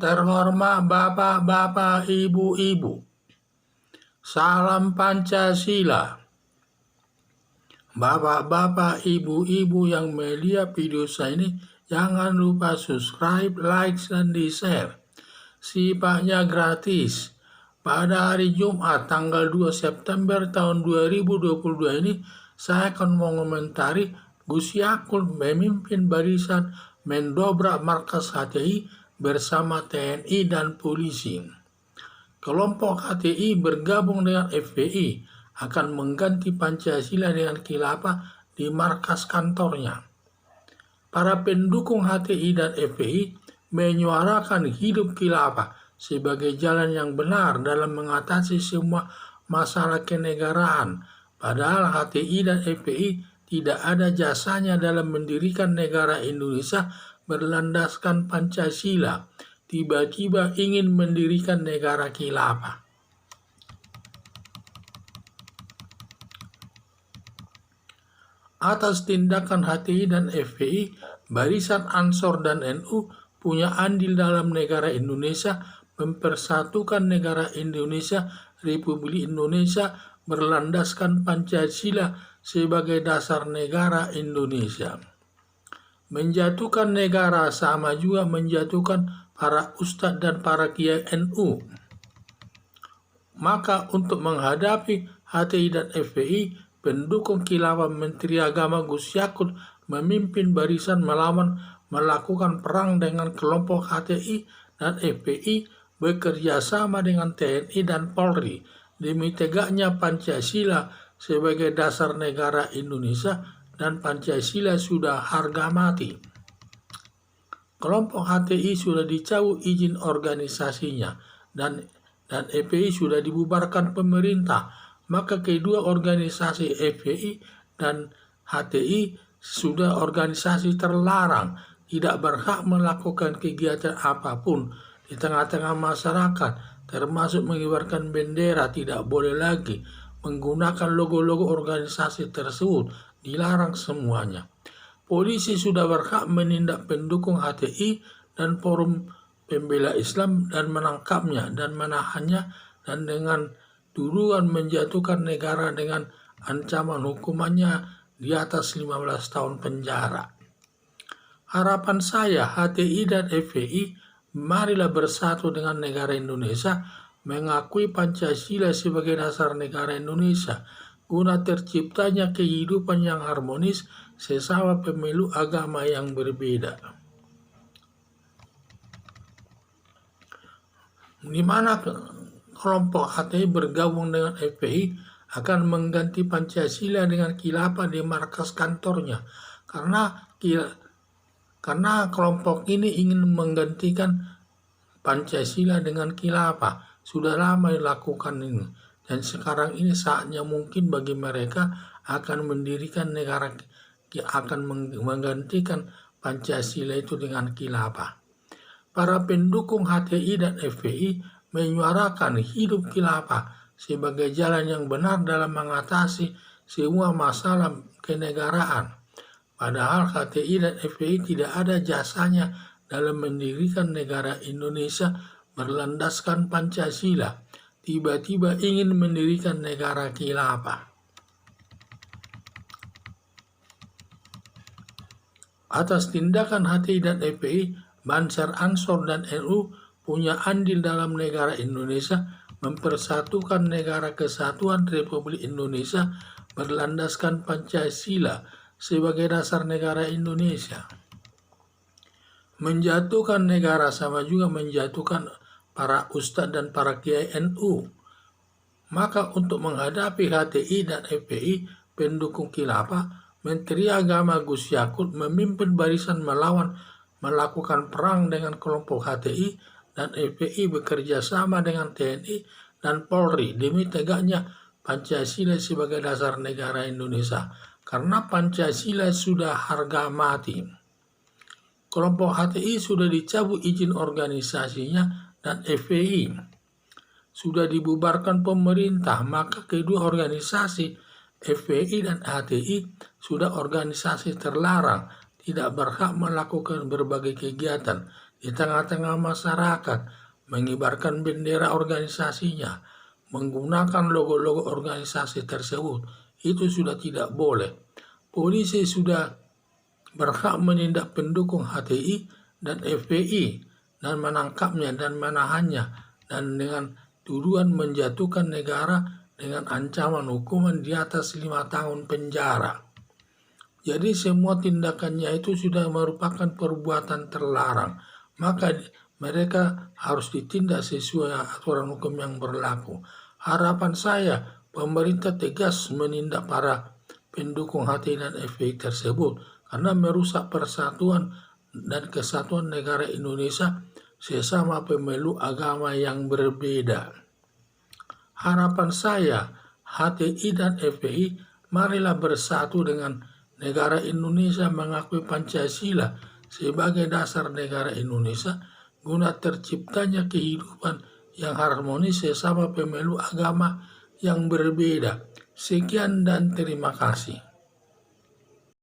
terhormat Bapak-bapak, Ibu-ibu, salam Pancasila. Bapak-bapak, Ibu-ibu yang melihat video saya ini, jangan lupa subscribe, like, dan di-share. Sifatnya gratis. Pada hari Jumat tanggal 2 September tahun 2022 ini, saya akan mengomentari Gus Yakut memimpin barisan mendobrak markas HTI bersama TNI dan polisi. Kelompok HTI bergabung dengan FPI akan mengganti Pancasila dengan khilafah di markas kantornya. Para pendukung HTI dan FPI menyuarakan hidup khilafah sebagai jalan yang benar dalam mengatasi semua masalah kenegaraan. Padahal HTI dan FPI tidak ada jasanya dalam mendirikan negara Indonesia berlandaskan Pancasila. Tiba-tiba ingin mendirikan negara khilafah. Atas tindakan HTI dan FPI, barisan Ansor dan NU punya andil dalam negara Indonesia, mempersatukan negara Indonesia, Republik Indonesia berlandaskan Pancasila sebagai dasar negara Indonesia. Menjatuhkan negara sama juga menjatuhkan para ustadz dan para kiai NU. Maka untuk menghadapi HTI dan FPI, pendukung khilafah Menteri Agama Gus Yakut memimpin barisan melakukan perang dengan kelompok HTI dan FPI bekerja sama dengan TNI dan Polri demi tegaknya Pancasila sebagai dasar negara Indonesia, dan Pancasila sudah harga mati. Kelompok HTI sudah dicabut izin organisasinya dan FPI sudah dibubarkan pemerintah. Maka kedua organisasi FPI dan HTI sudah organisasi terlarang, tidak berhak melakukan kegiatan apapun di tengah-tengah masyarakat, termasuk mengibarkan bendera tidak boleh lagi, menggunakan logo-logo organisasi tersebut dilarang semuanya. Polisi sudah berhak menindak pendukung HTI dan Forum Pembela Islam dan menangkapnya dan menahannya, dan dengan tuduhan menjatuhkan negara dengan ancaman hukumannya di atas 15 tahun penjara. Harapan saya HTI dan FPI, marilah bersatu dengan negara Indonesia, mengakui Pancasila sebagai dasar negara Indonesia, guna terciptanya kehidupan yang harmonis sesama pemeluk agama yang berbeda. Di mana kelompok HTI bergabung dengan FPI akan mengganti Pancasila dengan khilafah di markas kantornya, karena kelompok ini ingin menggantikan Pancasila dengan khilafah. Sudah lama dilakukan ini, dan sekarang ini saatnya mungkin bagi mereka akan mendirikan negara, akan menggantikan Pancasila itu dengan khilafah. Para pendukung HTI dan FPI menyuarakan hidup khilafah sebagai jalan yang benar dalam mengatasi semua masalah kenegaraan. Padahal HTI dan FPI tidak ada jasanya dalam mendirikan negara Indonesia berlandaskan Pancasila. Tiba-tiba ingin mendirikan negara khilafah. Atas tindakan HTI dan FPI, Barisan Ansor dan NU punya andil dalam negara Indonesia, mempersatukan negara kesatuan Republik Indonesia berlandaskan Pancasila sebagai dasar negara Indonesia. Menjatuhkan negara sama juga menjatuhkan para ustadz dan para kiai NU. Maka untuk menghadapi HTI dan FPI pendukung khilafah, Menteri Agama Gus Yakut memimpin barisan melakukan perang dengan kelompok HTI dan FPI bekerja sama dengan TNI dan Polri demi tegaknya Pancasila sebagai dasar negara Indonesia, karena Pancasila sudah harga mati. Kelompok HTI sudah dicabut izin organisasinya dan FPI sudah dibubarkan pemerintah, maka kedua organisasi FPI dan HTI sudah organisasi terlarang, tidak berhak melakukan berbagai kegiatan di tengah-tengah masyarakat, mengibarkan bendera organisasinya, menggunakan logo-logo organisasi tersebut, itu sudah tidak boleh. Polisi sudah berhak menindak pendukung HTI dan FPI dan menangkapnya dan menahannya, dan dengan tuduhan menjatuhkan negara dengan ancaman hukuman di atas 5 tahun penjara. Jadi semua tindakannya itu sudah merupakan perbuatan terlarang, maka mereka harus ditindak sesuai aturan hukum yang berlaku. Harapan saya, pemerintah tegas menindak para pendukung HTI dan FPI tersebut karena merusak persatuan dan kesatuan negara Indonesia sesama pemeluk agama yang berbeda. Harapan saya, HTI dan FPI marilah bersatu dengan negara Indonesia, mengakui Pancasila sebagai dasar negara Indonesia guna terciptanya kehidupan yang harmonis sesama pemeluk agama yang berbeda. Sekian dan terima kasih.